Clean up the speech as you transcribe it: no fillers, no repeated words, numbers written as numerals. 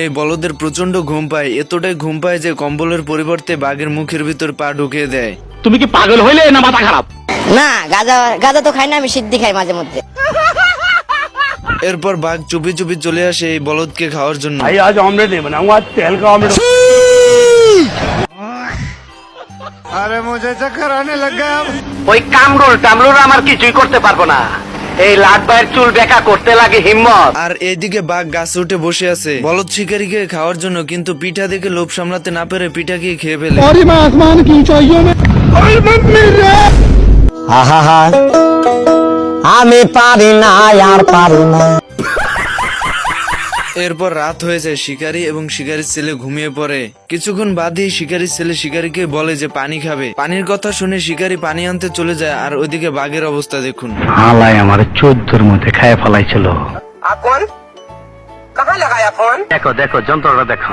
এই বলদের প্রচন্ড ঘুম পায়, এতটাই ঘুম পায় যে কম্বলের পরিবর্তে বাঘের মুখের ভিতর পা ঢুকিয়ে দেয়। তুমি কি পাগল হইলে না মাথা খারাপ? না, গাঁজা গাঁজা তো খাই না, আমি সিদ্ধি খাই মাঝে মধ্যে। এরপর বাঘ চুপি চুপি চলে আসে এই বলদকে খাওয়ার জন্য। ভাই আজ অমলেট नहीं बनाऊंगा, आज तेल का ऑमलेट। আরে মুঝে চক্কর আনে লাগা। ওই কামরুল আমার কিছুই করতে পারবো না। এই লাট ভাইয়ের চুল বেঁকা করতে লাগে হিম্মত। আর এইদিকে বাঘ গাছে উঠে বসে আছে বলদ শিকারীকে খাওয়ার জন্য, কিন্তু পিঠা দেখে লোভ সামলাতে না পেরে পিঠাকে খেয়ে ফেলে। আমি পারি না, আর পারি না। এরপর রাত হয়ে যায়, শিকারী এবং শিকারীর ছেলে ঘুমিয়ে পড়ে। কিছুক্ষণ বাদেই শিকারীর ছেলে শিকারীকে বলে যে পানি খাবে। পানির কথা শুনে শিকারী পানি আনতে চলে যায়, আর ওইদিকে বাঘের অবস্থা দেখুন। হালাই আমার 14 মধ্যে খায় ফেলাইছিল। দেখো দেখো যন্ত্রটা দেখো।